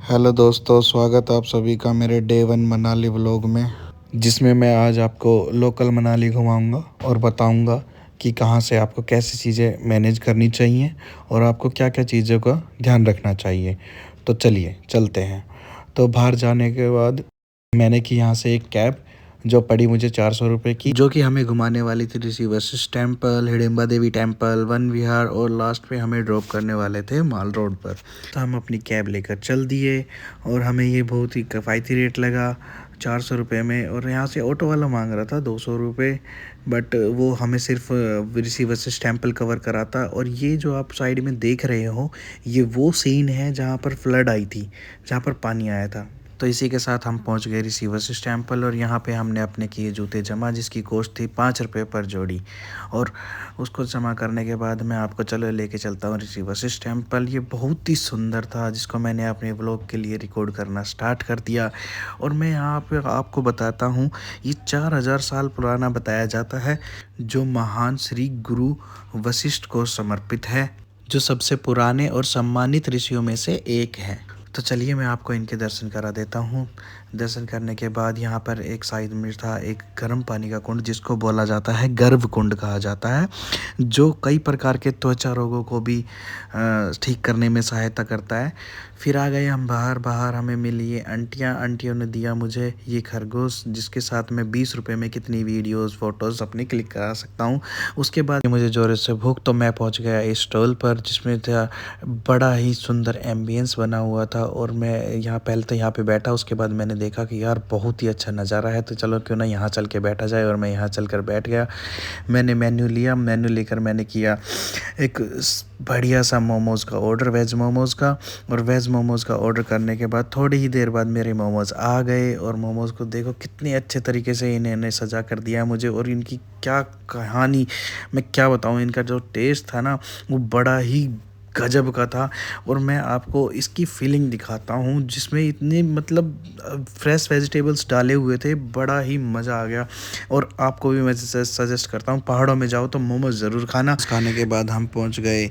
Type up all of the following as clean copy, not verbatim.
Hello दोस्तों, स्वागत है आप सभी का मेरे डे वन मनाली व्लॉग में, जिसमें मैं आज आपको लोकल मनाली घुमाऊंगा और बताऊंगा कि कहां से आपको कैसी चीज़ें मैनेज करनी चाहिए और आपको क्या क्या चीज़ों का ध्यान रखना चाहिए। तो चलिए चलते हैं। तो बाहर जाने के बाद मैंने की यहाँ से एक कैब जो पड़ी मुझे 400 रुपये की, जो कि हमें घुमाने वाली थी ऋषि वशिष्ठ टेम्पल, हिडिंबा देवी टेम्पल, वन विहार और लास्ट पे हमें ड्रॉप करने वाले थे माल रोड पर। तो हम अपनी कैब लेकर चल दिए और हमें ये बहुत ही किफ़ायती रेट लगा 400 रुपये में। और यहाँ से ऑटो वाला मांग रहा था 200 रुपये, बट वो हमें सिर्फ ऋषि वशिष्ठ टेम्पल कवर कराता। और ये जो आप साइड में देख रहे हो, ये वो सीन है जहाँ पर फ्लड आई थी, जहाँ पर पानी आया था। तो इसी के साथ हम पहुंच गए ऋषि वशिष्ठ टेम्पल और यहाँ पे हमने अपने किए जूते जमा, जिसकी कॉस्ट थी 5 रुपये पर जोड़ी। और उसको जमा करने के बाद मैं आपको चलो लेके चलता हूँ ऋषि वशिष्ठ टेम्पल। ये बहुत ही सुंदर था, जिसको मैंने अपने व्लॉग के लिए रिकॉर्ड करना स्टार्ट कर दिया। और मैं यहाँ पे आपको बताता हूँ, ये 4000 साल पुराना बताया जाता है, जो महान श्री गुरु वशिष्ठ को समर्पित है, जो सबसे पुराने और सम्मानित ऋषियों में से एक है। तो चलिए मैं आपको इनके दर्शन करा देता हूँ। दर्शन करने के बाद यहाँ पर एक साइड में था एक गर्म पानी का कुंड, जिसको बोला जाता है गर्भ कुंड कहा जाता है, जो कई प्रकार के त्वचा रोगों को भी ठीक करने में सहायता करता है। फिर आ गए हम बाहर। बाहर हमें मिली ये आंटियों ने दिया मुझे ये खरगोश, जिसके साथ मैं 20 रुपये में कितनी वीडियोस फोटोज़ अपनी क्लिक करा सकता हूँ। उसके बाद मुझे ज़ोर से भूख, तो मैं पहुँच गया इस स्टॉल पर, जिसमें था बड़ा ही सुंदर एम्बियंस बना हुआ था। और मैं यहाँ पहले तो यहाँ पे बैठा, उसके बाद मैंने देखा कि यार बहुत ही अच्छा नज़ारा है, तो चलो क्यों ना यहाँ चल के बैठा जाए। और मैं यहाँ चल कर बैठ गया। मैंने मेन्यू लिया, मेन्यू लेकर मैंने किया एक बढ़िया सा मोमोज़ का ऑर्डर, वेज मोमोज़ का। और वेज मोमोज़ का ऑर्डर करने के बाद थोड़ी ही देर बाद मेरे मोमोज़ आ गए। और मोमोज़ को देखो कितने अच्छे तरीके से इन्होंने सजा कर दिया मुझे, और इनकी क्या कहानी, मैं क्या बताऊँ। इनका जो टेस्ट था ना, वो बड़ा ही गजब का था। और मैं आपको इसकी फीलिंग दिखाता हूँ, जिसमें इतने मतलब फ्रेश वेजिटेबल्स डाले हुए थे, बड़ा ही मज़ा आ गया। और आपको भी मैं सजेस्ट करता हूँ, पहाड़ों में जाओ तो मोमोज ज़रूर खाना। खाने के बाद हम पहुँच गए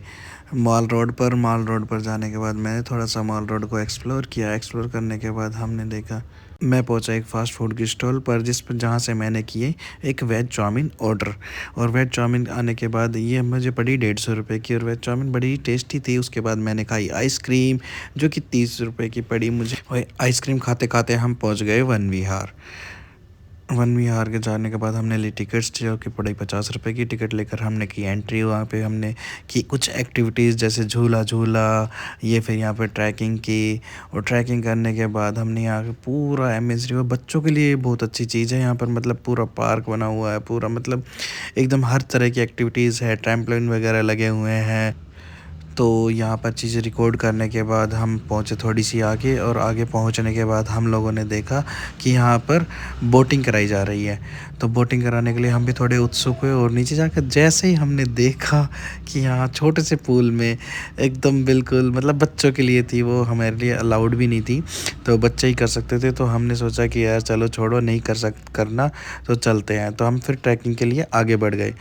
माल रोड पर। माल रोड पर जाने के बाद मैंने थोड़ा सा माल रोड को एक्सप्लोर किया। एक्सप्लोर करने के बाद हमने देखा, मैं पहुंचा एक फ़ास्ट फूड की स्टॉल पर, जहाँ से मैंने किए एक वेज चाउमीन ऑर्डर। और वेज चाउमीन आने के बाद ये मुझे पड़ी 150 रुपये की, और वेज चाउमीन बड़ी टेस्टी थी। उसके बाद मैंने खाई आइसक्रीम, जो कि 30 रुपये की पड़ी मुझे। और आइसक्रीम खाते खाते हम पहुंच गए वन विहार। वन विहार के जाने के बाद हमने ली टिकट्स, जो कि पड़ी 50 रुपये की। टिकट लेकर हमने की एंट्री। वहाँ पे हमने की कुछ एक्टिविटीज़, जैसे झूला झूला, ये फिर यहाँ पे ट्रैकिंग की। और ट्रैकिंग करने के बाद हमने यहाँ पे पूरा एम्यूज़ रिवर, बच्चों के लिए बहुत अच्छी चीज़ है यहाँ पर, मतलब पूरा पार्क बना हुआ है, पूरा मतलब एकदम हर तरह की एक्टिविटीज़ है, ट्रैम्पोलिन वगैरह लगे हुए हैं। तो यहाँ पर चीज़ें रिकॉर्ड करने के बाद हम पहुँचे थोड़ी सी आगे। और आगे पहुँचने के बाद हम लोगों ने देखा कि यहाँ पर बोटिंग कराई जा रही है। तो बोटिंग कराने के लिए हम भी थोड़े उत्सुक हुए, और नीचे जाकर जैसे ही हमने देखा कि यहाँ छोटे से पूल में एकदम बिल्कुल मतलब बच्चों के लिए थी, वो हमारे लिए अलाउड भी नहीं थी, तो बच्चे ही कर सकते थे। तो हमने सोचा कि यार चलो छोड़ो, नहीं करना तो चलते हैं। तो हम फिर ट्रैकिंग के लिए आगे बढ़ गए।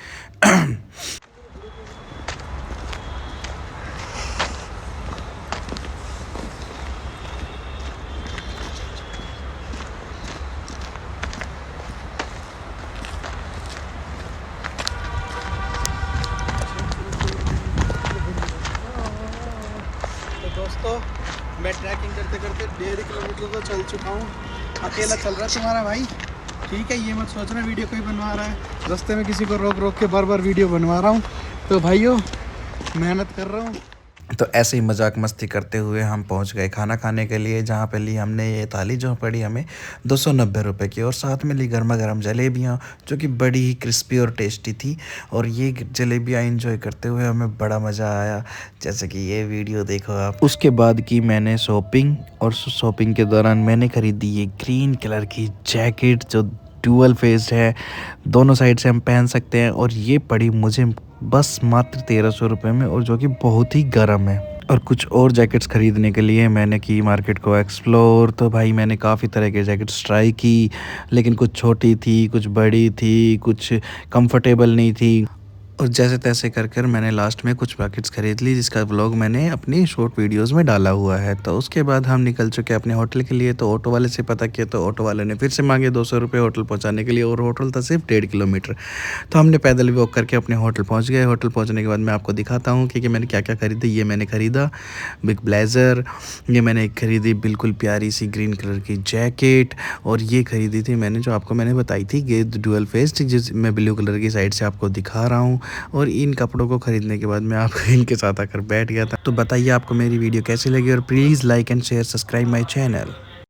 तो दोस्तों, मैं ट्रैकिंग करते करते 1.5 किलोमीटर तो चल चुका हूँ। अकेला चल रहा है तुम्हारा भाई, ठीक है। ये मत सोचना वीडियो कोई बनवा रहा है, रास्ते में किसी को रोक रोक के बार बार वीडियो बनवा रहा हूँ। तो भाइयों, मेहनत कर रहा हूँ। तो ऐसे ही मजाक मस्ती करते हुए हम पहुंच गए खाना खाने के लिए, जहां पे ली हमने ये थाली, जो पड़ी हमें 290 रुपये की। और साथ में ली गर्मा गर्म जलेबियाँ, जो कि बड़ी ही क्रिस्पी और टेस्टी थी। और ये जलेबियाँ एंजॉय करते हुए हमें बड़ा मज़ा आया, जैसे कि ये वीडियो देखो आप। उसके बाद की मैंने शॉपिंग, और शॉपिंग के दौरान मैंने खरीदी ये ग्रीन कलर की जैकेट, जो डुअल फेस्ड है, दोनों साइड से हम पहन सकते हैं। और ये पड़ी मुझे बस मात्र 1300 रुपये में, और जो कि बहुत ही गर्म है। और कुछ और जैकेट्स ख़रीदने के लिए मैंने की मार्केट को एक्सप्लोर। तो भाई मैंने काफ़ी तरह के जैकेट्स ट्राई की, लेकिन कुछ छोटी थी, कुछ बड़ी थी, कुछ कंफर्टेबल नहीं थी। और जैसे तैसे कर कर मैंने लास्ट में कुछ पैकेट्स खरीद ली, जिसका व्लॉग मैंने अपनी शॉर्ट वीडियोस में डाला हुआ है। तो उसके बाद हम निकल चुके अपने होटल के लिए। तो ऑटो वाले से पता किया तो ऑटो वाले ने फिर से मांगे 200 रुपये होटल पहुंचाने के लिए, और होटल था सिर्फ 1.5 किलोमीटर। तो हमने पैदल वॉक करके अपने होटल पहुँच गए। होटल पहुँचने के बाद मैं आपको दिखाता हूँ कि मैंने क्या क्या खरीदा। ये मैंने खरीदा बिग ब्लेज़र, ये मैंने एक खरीदी बिल्कुल प्यारी सी ग्रीन कलर की जैकेट, और ये खरीदी थी मैंने जो आपको मैंने बताई थी कि डुअल फेस्ट, जिस मैं ब्लू कलर की साइड से आपको दिखा रहा हूँ। और इन कपड़ों को खरीदने के बाद मैं आपको इनके साथ आकर बैठ गया था। तो बताइए आपको मेरी वीडियो कैसी लगी, और please like and share, subscribe my channel.